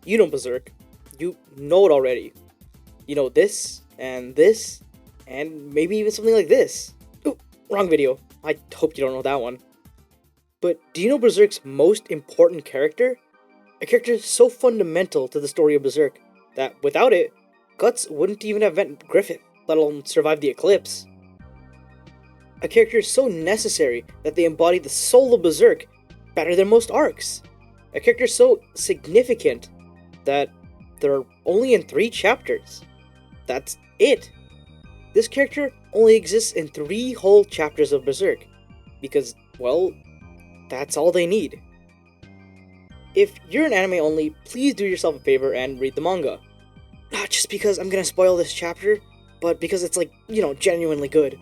You know Berserk. You know it already. You know this, and maybe even something like this. Ooh, wrong video. I hope you don't know that one. But do you know Berserk's most important character? A character so fundamental to the story of Berserk that without it, Guts wouldn't even have met Griffith, let alone survive the eclipse. A character so necessary that they embody the soul of Berserk better than most arcs. A character so significant that they're only in 3 chapters. That's it. This character only exists in 3 whole chapters of Berserk, because, well, that's all they need. If you're an anime only, please do yourself a favor and read the manga. Not just because I'm gonna spoil this chapter, but because it's genuinely good.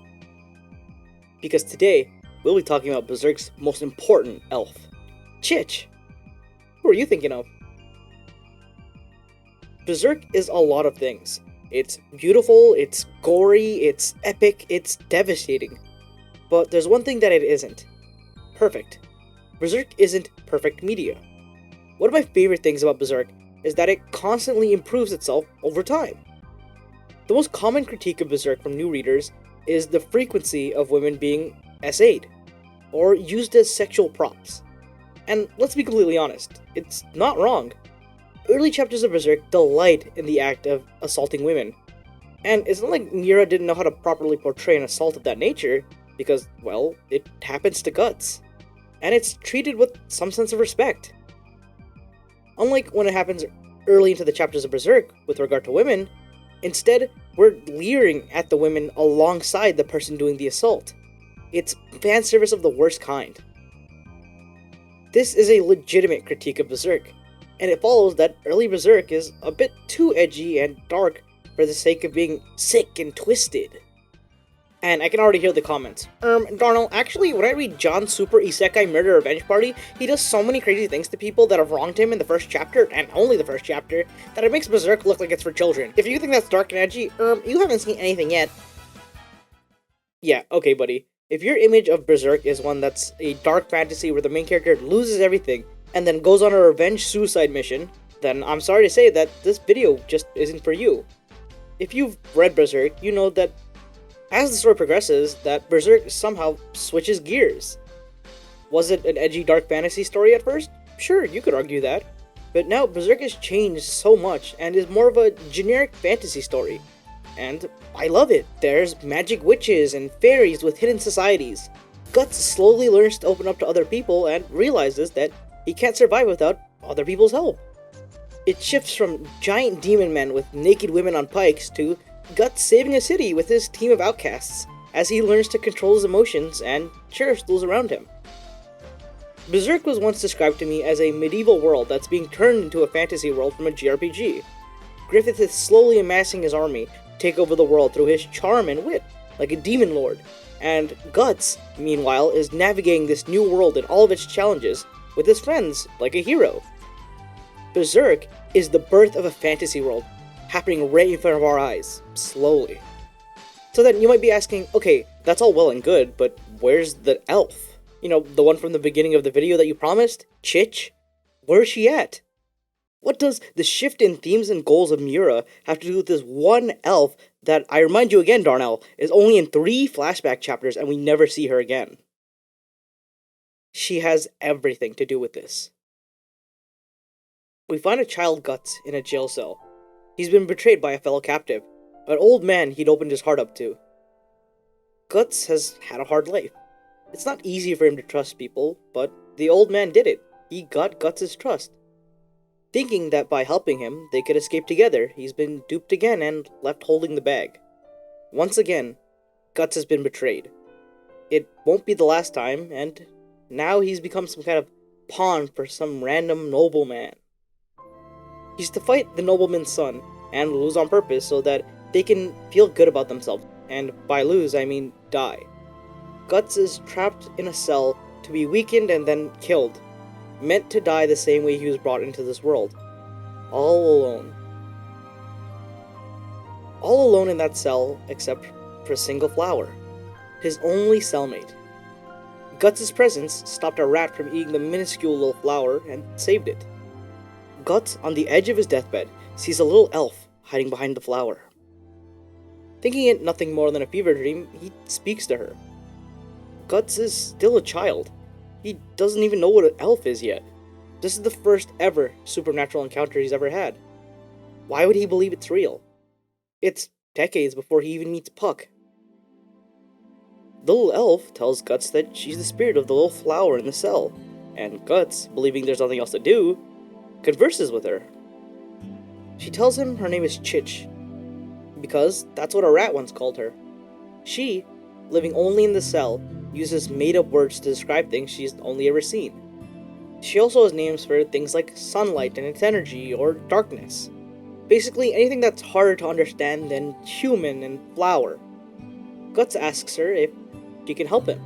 Because today, we'll be talking about Berserk's most important elf, Chich. Who are you thinking of? Berserk is a lot of things. It's beautiful, it's gory, it's epic, it's devastating. But there's one thing that it isn't. Perfect. Berserk isn't perfect media. One of my favorite things about Berserk is that it constantly improves itself over time. The most common critique of Berserk from new readers is the frequency of women being SA'd, or used as sexual props. And let's be completely honest, it's not wrong. Early chapters of Berserk delight in the act of assaulting women. And it's not like Miura didn't know how to properly portray an assault of that nature, because, well, it happens to Guts. And it's treated with some sense of respect. Unlike when it happens early into the chapters of Berserk with regard to women, instead, we're leering at the women alongside the person doing the assault. It's fan service of the worst kind. This is a legitimate critique of Berserk, and it follows that early Berserk is a bit too edgy and dark for the sake of being sick and twisted. And I can already hear the comments. Darnell, actually, when I read John's Super Isekai Murder Revenge Party, he does so many crazy things to people that have wronged him in the first chapter, and only the first chapter, that it makes Berserk look like it's for children. If you think that's dark and edgy, you haven't seen anything yet. Yeah, okay, buddy. If your image of Berserk is one that's a dark fantasy where the main character loses everything, and then goes on a revenge suicide mission, then I'm sorry to say that this video just isn't for you. If you've read Berserk, you know that as the story progresses, that Berserk somehow switches gears. Was it an edgy dark fantasy story at first? Sure, you could argue that. But now Berserk has changed so much and is more of a generic fantasy story. And I love it. There's magic witches and fairies with hidden societies. Guts slowly learns to open up to other people and realizes that he can't survive without other people's help. It shifts from giant demon men with naked women on pikes to Guts saving a city with his team of outcasts, as he learns to control his emotions and cherish those around him. Berserk was once described to me as a medieval world that's being turned into a fantasy world from a JRPG. Griffith is slowly amassing his army to take over the world through his charm and wit, like a demon lord, and Guts, meanwhile, is navigating this new world and all of its challenges with his friends, like a hero. Berserk is the birth of a fantasy world, happening right in front of our eyes, slowly. So then you might be asking, okay, that's all well and good, but where's the elf? You know, the one from the beginning of the video that you promised? Chich? Where's she at? What does the shift in themes and goals of Miura have to do with this one elf that, I remind you again, Darnell, is only in 3 flashback chapters and we never see her again? She has everything to do with this. We find a child Guts in a jail cell. He's been betrayed by a fellow captive, an old man he'd opened his heart up to. Guts has had a hard life. It's not easy for him to trust people, but the old man did it. He got Guts' trust. Thinking that by helping him, they could escape together, he's been duped again and left holding the bag. Once again, Guts has been betrayed. It won't be the last time, and now he's become some kind of pawn for some random nobleman. He's to fight the nobleman's son, and lose on purpose so that they can feel good about themselves, and by lose I mean die. Guts is trapped in a cell to be weakened and then killed, meant to die the same way he was brought into this world, all alone. All alone in that cell except for a single flower, his only cellmate. Guts' presence stopped a rat from eating the minuscule little flower and saved it. Guts, on the edge of his deathbed, sees a little elf hiding behind the flower. Thinking it nothing more than a fever dream, he speaks to her. Guts is still a child. He doesn't even know what an elf is yet. This is the first ever supernatural encounter he's ever had. Why would he believe it's real? It's decades before he even meets Puck. The little elf tells Guts that she's the spirit of the little flower in the cell, and Guts, believing there's nothing else to do, converses with her. She tells him her name is Chich, because that's what a rat once called her. She, living only in the cell, uses made-up words to describe things she's only ever seen. She also has names for things like sunlight and its energy, or darkness. Basically anything that's harder to understand than human and flower. Guts asks her if she can help him,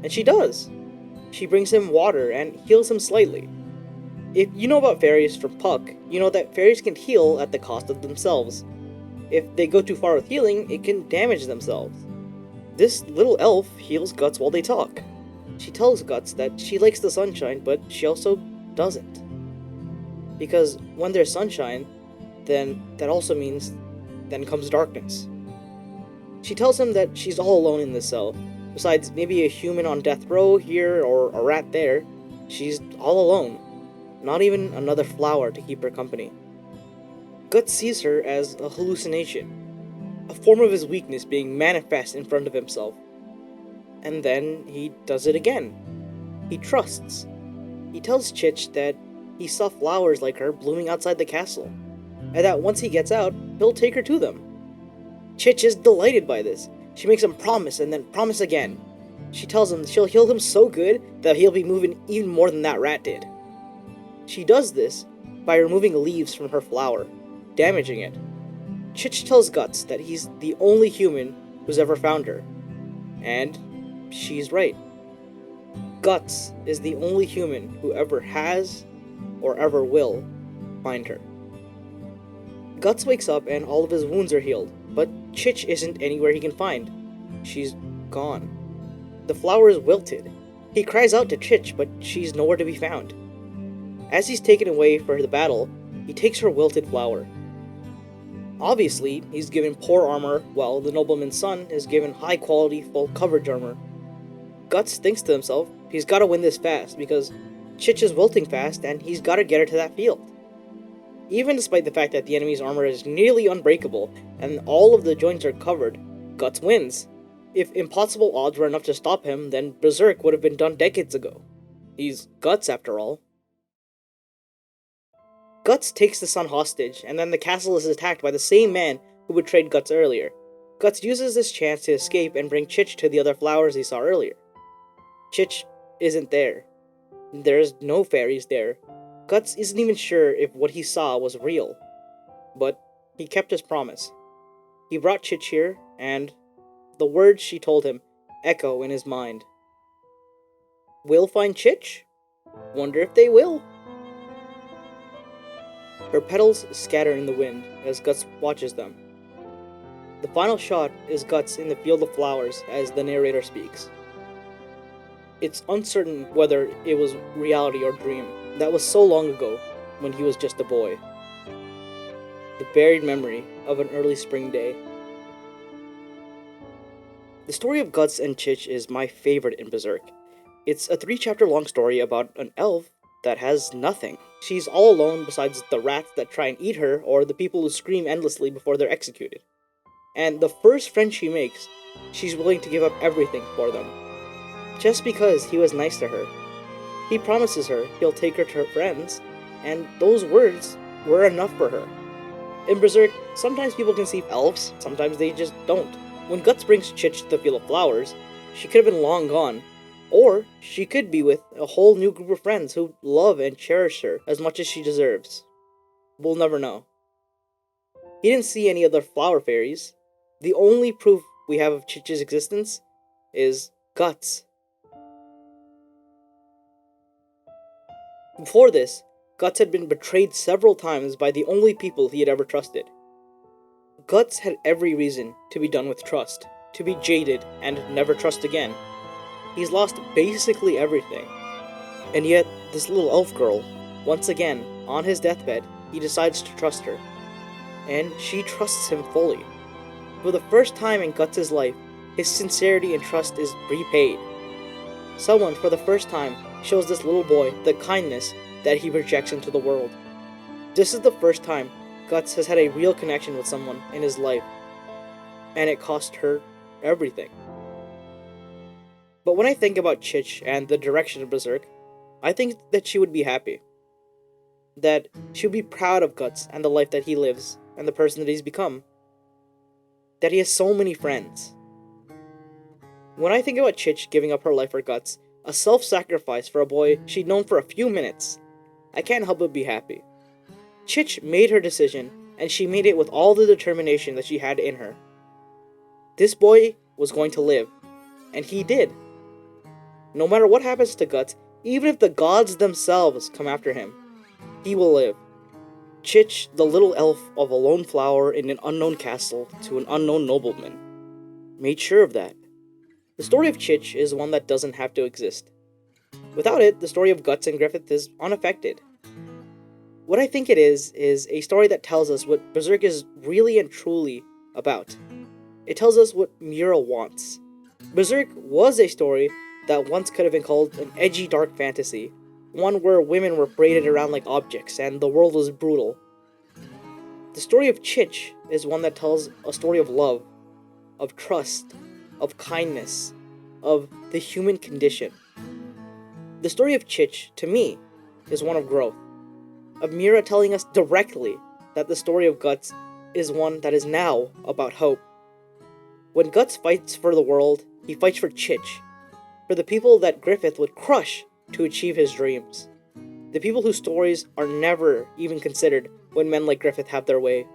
and she does. She brings him water and heals him slightly. If you know about fairies from Puck, you know that fairies can heal at the cost of themselves. If they go too far with healing, it can damage themselves. This little elf heals Guts while they talk. She tells Guts that she likes the sunshine, but she also doesn't. Because when there's sunshine, then that also means then comes darkness. She tells him that she's all alone in this cell. Besides maybe a human on death row here or a rat there, she's all alone. Not even another flower to keep her company. Guts sees her as a hallucination, a form of his weakness being manifest in front of himself. And then he does it again. He trusts. He tells Chich that he saw flowers like her blooming outside the castle, and that once he gets out, he'll take her to them. Chich is delighted by this. She makes him promise and then promise again. She tells him she'll heal him so good that he'll be moving even more than that rat did. She does this by removing leaves from her flower, damaging it. Chich tells Guts that he's the only human who's ever found her. And she's right. Guts is the only human who ever has or ever will find her. Guts wakes up and all of his wounds are healed, but Chich isn't anywhere he can find. She's gone. The flower is wilted. He cries out to Chich, but she's nowhere to be found. As he's taken away for the battle, he takes her wilted flower. Obviously, he's given poor armor, while the nobleman's son is given high-quality, full-coverage armor. Guts thinks to himself, he's gotta win this fast, because Chich is wilting fast, and he's gotta get her to that field. Even despite the fact that the enemy's armor is nearly unbreakable, and all of the joints are covered, Guts wins. If impossible odds were enough to stop him, then Berserk would have been done decades ago. He's Guts, after all. Guts takes the son hostage, and then the castle is attacked by the same man who betrayed Guts earlier. Guts uses this chance to escape and bring Chich to the other flowers he saw earlier. Chich isn't there. There's no fairies there. Guts isn't even sure if what he saw was real. But he kept his promise. He brought Chich here, and the words she told him echo in his mind. We'll find Chich? Wonder if they will. Her petals scatter in the wind as Guts watches them. The final shot is Guts in the field of flowers as the narrator speaks. It's uncertain whether it was reality or dream. That was so long ago, when he was just a boy. The buried memory of an early spring day. The story of Guts and Chich is my favorite in Berserk. It's a 3-chapter long story about an elf that has nothing. She's all alone besides the rats that try and eat her or the people who scream endlessly before they're executed. And the first friend she makes, she's willing to give up everything for them. Just because he was nice to her. He promises her he'll take her to her friends, and those words were enough for her. In Berserk, sometimes people can see elves, sometimes they just don't. When Guts brings Chich to the Field of Flowers, she could have been long gone, or she could be with a whole new group of friends who love and cherish her as much as she deserves. We'll never know. He didn't see any other flower fairies. The only proof we have of Chich's existence is Guts. Before this, Guts had been betrayed several times by the only people he had ever trusted. Guts had every reason to be done with trust, to be jaded and never trust again. He's lost basically everything. And yet, this little elf girl, once again, On his deathbed, he decides to trust her, and she trusts him fully. For the first time in Guts' life, his sincerity and trust is repaid. Someone, for the first time, shows this little boy the kindness that he projects into the world. This is the first time Guts has had a real connection with someone in his life, and it cost her everything. But when I think about Chich and the direction of Berserk, I think that she would be happy. That she would be proud of Guts and the life that he lives and the person that he's become. That he has so many friends. When I think about Chich giving up her life for Guts, a self-sacrifice for a boy she'd known for a few minutes, I can't help but be happy. Chich made her decision, and she made it with all the determination that she had in her. This boy was going to live, and he did. No matter what happens to Guts, even if the gods themselves come after him, he will live. Chich, the little elf of a lone flower in an unknown castle to an unknown nobleman, made sure of that. The story of Chich is one that doesn't have to exist. Without it, the story of Guts and Griffith is unaffected. What I think it is a story that tells us what Berserk is really and truly about. It tells us what Miura wants. Berserk was a story that once could have been called an edgy dark fantasy, one where women were paraded around like objects and the world was brutal. The story of Chich is one that tells a story of love, of trust, of kindness, of the human condition. The story of Chich, to me, is one of growth, of Miura telling us directly that the story of Guts is one that is now about hope. When Guts fights for the world, he fights for Chich, for the people that Griffith would crush to achieve his dreams. The people whose stories are never even considered when men like Griffith have their way.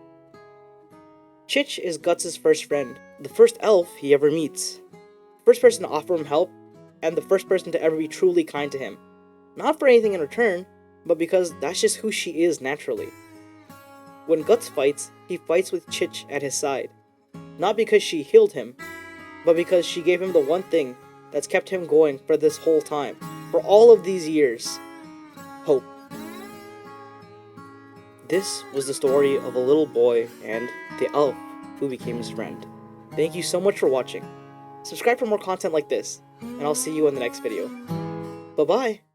Chich is Guts' first friend, the first elf he ever meets, the first person to offer him help, and the first person to ever be truly kind to him. Not for anything in return, but because that's just who she is naturally. When Guts fights, he fights with Chich at his side. Not because she healed him, but because she gave him the one thing that's kept him going for this whole time, for all of these years: hope. This was the story of a little boy and the elf who became his friend. Thank you so much for watching. Subscribe for more content like this, and I'll see you in the next video. Bye-bye!